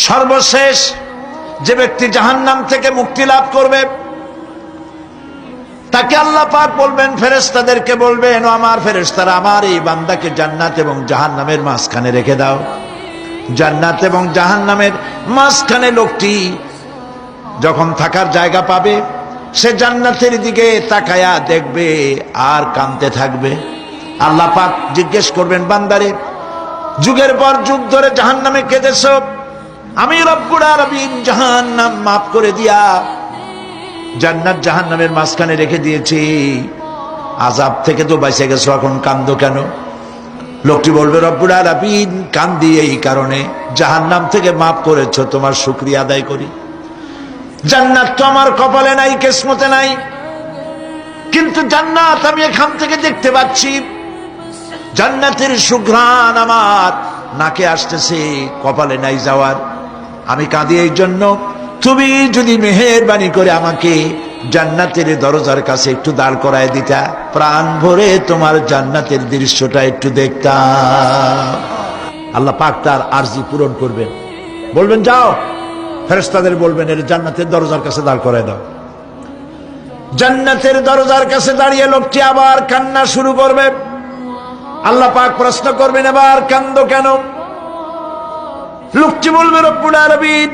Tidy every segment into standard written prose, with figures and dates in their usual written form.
সর্বশেষ যে ব্যক্তি জাহান্নাম থেকে মুক্তি লাভ করবে তাকে আল্লাহ পাক বলবেন, ফেরেশতাদেরকে বলবেন, ও আমার ফেরেশতারা, আমার এই বান্দাকে জান্নাত এবং জাহান্নামের মাঝখানে রেখে দাও। জান্নাত এবং জাহান্নামের মাঝখানে লোকটি যখন থাকার জায়গা পাবে, সে জান্নাতের দিকে তাকায়া দেখবে আর কাঁদতে থাকবে। আল্লাহ পাক জিজ্ঞেস করবেন, বান্দারে, যুগের পর যুগ ধরে জাহান্নামে কেঁদেছ, আমি রব্বুল আলামিন জাহান্নাম মাফ করে দিয়া জান্নাত জাহান্নামের মাঝখানে রেখে দিয়েছি, আযাব থেকে তো বেঁচে গেছো, এখন কান্দো কেন? লোকটি বলবে, রব্বুল আলামিন কান্দি এই কারণে, জাহান্নাম থেকে মাফ করেছো, তোমার শুকরিয়া আদায় করি। জান্নাত তো আমার কপালে নাই, কিসমতে নাই, কিন্তু জান্নাত আমি এখান থেকে দেখতে পাচ্ছি, জান্নাতের সুঘ্রাণ আমার নাকে আসতেছে, কপালে নাই যাওয়ার। আমি কাঁদি এই জন্য, তুমি যদি মেহেরবানি করে আমাকে জান্নাতের দরজার কাছে একটু দাঁড় করায় দিতা, প্রাণ ভরে তোমার জান্নাতের দৃশ্যটা একটু দেখতাম। আল্লাহ পাক তার আরজি পূরণ করবেন, বলবেন, যাও। ফেরেশতাদের বলবেন, এর জান্নাতের দরজার কাছে দাঁড় করায় দাও। জান্নাতের দরজার কাছে দাঁড়িয়ে লোকটি আবার কান্না শুরু করবে। আল্লাহ পাক প্রশ্ন করবেন, এবার কান্দো কেন? লোকটি বলবে, রব্বুল আলামিন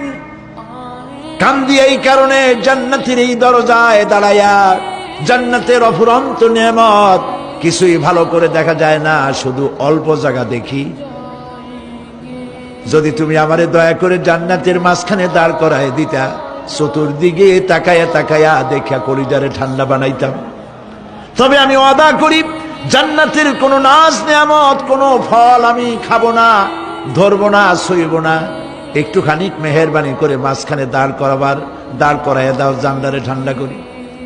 কান্দি এই কারণে, জান্নাতের এই দরজায় দাঁড়ায়া জান্নাতের অফুরন্ত নেয়ামত কিছুই ভালো করে দেখা যায় না, শুধু অল্প জায়গা দেখি। যদি তুমি আমারে দয়া করে জান্নাতের মাঝখানে দাঁড় করায় দিতা, চতুর্দিকে তাকায়া তাকায়া দেখা কলিজারে ঠান্ডা বানাইতাম। তবে আমি ওয়াদা করি, জান্নাতের কোন নাজ নেয়ামত, কোন ফল আমি খাবো না, ধরবো না, ছুঁইব না। একটুখানি মেহেরবানি করে মাঝখানে দাঁড় করাইয়া দাও, জান্নারে ঠান্ডা করি।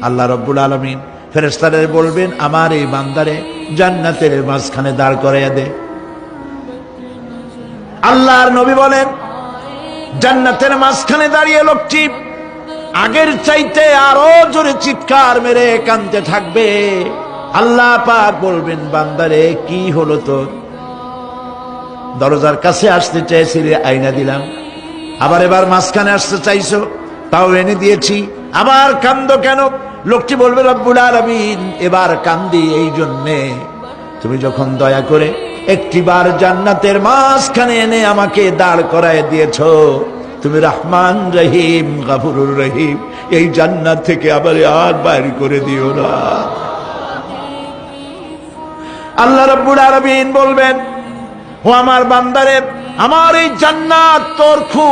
আল্লাহ রব্বুল আলামিন ফেরেশতাদের বলবেন, আমার এই বান্দারে জান্নাতের মাঝখানে দাঁড় করাইয়া দে। আল্লাহর নবী বলেন, জান্নাতের মাঝখানে দাঁড়িয়ে লোকটি আগের চাইতে আরো জোরে চিৎকার মেরে কাঁদতে থাকবে। আল্লাহ পাক বলবেন, বান্দারে কি হলো তোর? দরজার কাছে আসতে চাইছিলে, আইনা দিলাম। আবার এবার মাঝখানে আসতে চাইছো, তাও এনে দিয়েছি, আবার কান্দো কেন? লোকটি বলবে, রব্বুল আলামিন এবার কান্দি এই জন্যে, তুমি যখন দয়া করে একটিবার জান্নাতের মাঝখানে এনে আমাকে দাঁড় করায় দিয়েছো, তুমি রহমান রহিম গফুরুর রহিম, এই জান্নাত থেকে আবার আর বাইর করে দিও না। আল্লাহ রাব্বুল আলামিন বলবেন, ও আমার বান্দারে, আমার এই জান্নাত তোর খুব